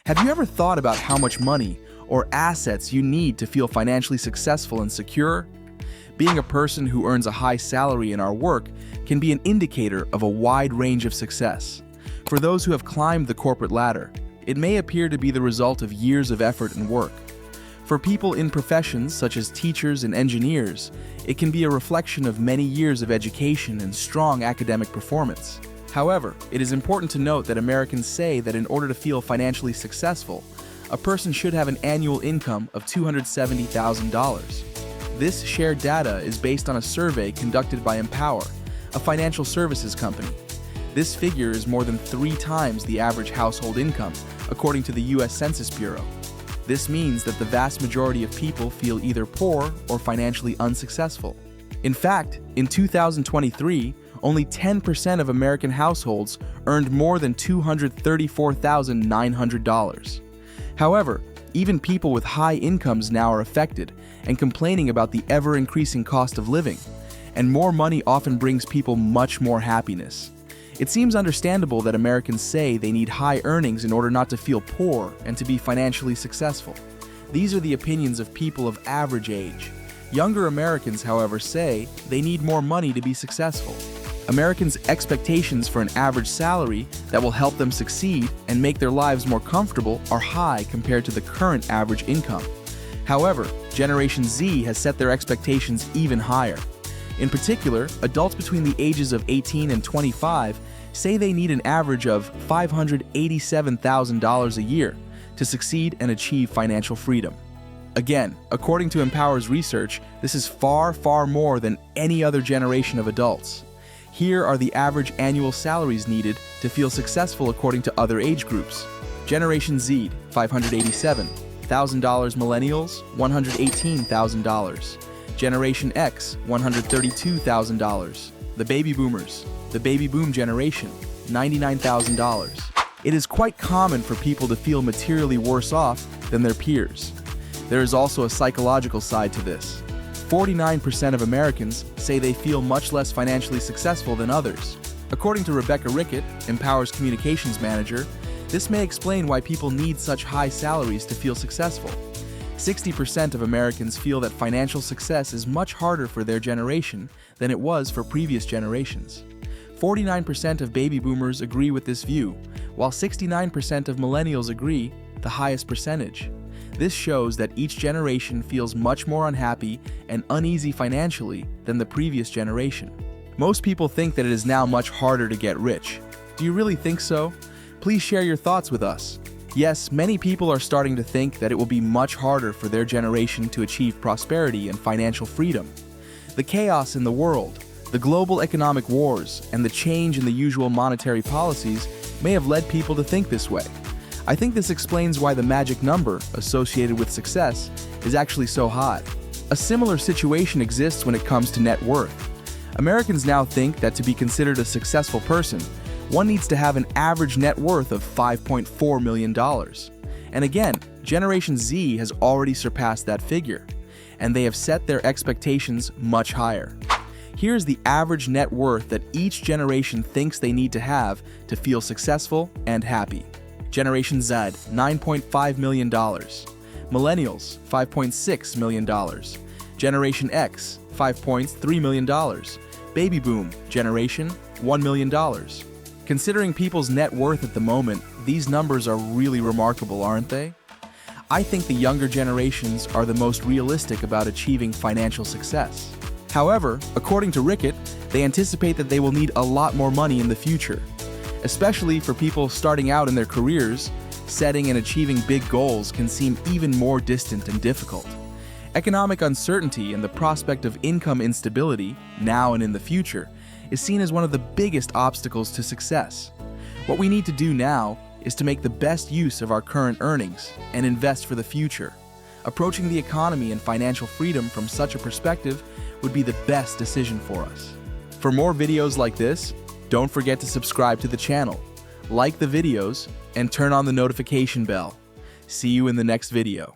Have you ever thought about how much money or assets you need to feel financially successful and secure? Being a person who earns a high salary in our work can be an indicator of a wide range of success. For those who have climbed the corporate ladder, it may appear to be the result of years of effort and work. For people in professions such as teachers and engineers, it can be a reflection of many years of education and strong academic performance. However, it is important to note that Americans say that in order to feel financially successful, a person should have an annual income of $270,000. This shared data is based on a survey conducted by Empower, a financial services company. This figure is more than 3 times the average household income, according to the U.S. Census Bureau. This means that the vast majority of people feel either poor or financially unsuccessful. In fact, in 2023, only 10% of American households earned more than $234,900. However, even people with high incomes now are affected and complaining about the ever-increasing cost of living, and more money often brings people much more happiness. It seems understandable that Americans say they need high earnings in order not to feel poor and to be financially successful. These are the opinions of people of average age. Younger Americans, however, say they need more money to be successful. Americans' expectations for an average salary that will help them succeed and make their lives more comfortable are high compared to the current average income. However, Generation Z has set their expectations even higher. In particular, adults between the ages of 18 and 25 say they need an average of $587,000 a year to succeed and achieve financial freedom. Again, according to Empower's research, this is far, far more than any other generation of adults. Here are the average annual salaries needed to feel successful according to other age groups. Generation Z, $587,000. Millennials, $118,000. Generation X, $132,000. The Baby Boomers, the Baby Boom generation, $99,000. It is quite common for people to feel materially worse off than their peers. There is also a psychological side to this. 49% of Americans say they feel much less financially successful than others. According to Rebecca Rickett, Empower's communications manager, this may explain why people need such high salaries to feel successful. 60% of Americans feel that financial success is much harder for their generation than it was for previous generations. 49% of baby boomers agree with this view, while 69% of millennials agree, the highest percentage. This shows that each generation feels much more unhappy and uneasy financially than the previous generation. Most people think that it is now much harder to get rich. Do you really think so? Please share your thoughts with us. Yes, many people are starting to think that it will be much harder for their generation to achieve prosperity and financial freedom. The chaos in the world, the global economic wars, and the change in the usual monetary policies may have led people to think this way. I think this explains why the magic number associated with success is actually so high. A similar situation exists when it comes to net worth. Americans now think that to be considered a successful person, one needs to have an average net worth of $5.4 million. And again, Generation Z has already surpassed that figure, and they have set their expectations much higher. Here's the average net worth that each generation thinks they need to have to feel successful and happy. Generation Z, $9.5 million. Millennials, $5.6 million. Generation X, $5.3 million. Baby Boom generation, $1 million. Considering people's net worth at the moment, these numbers are really remarkable, aren't they? I think the younger generations are the most realistic about achieving financial success. However, according to Rickett, they anticipate that they will need a lot more money in the future. Especially for people starting out in their careers, setting and achieving big goals can seem even more distant and difficult. Economic uncertainty and the prospect of income instability, now and in the future, is seen as one of the biggest obstacles to success. What we need to do now is to make the best use of our current earnings and invest for the future. Approaching the economy and financial freedom from such a perspective would be the best decision for us. For more videos like this, don't forget to subscribe to the channel, like the videos, and turn on the notification bell. See you in the next video.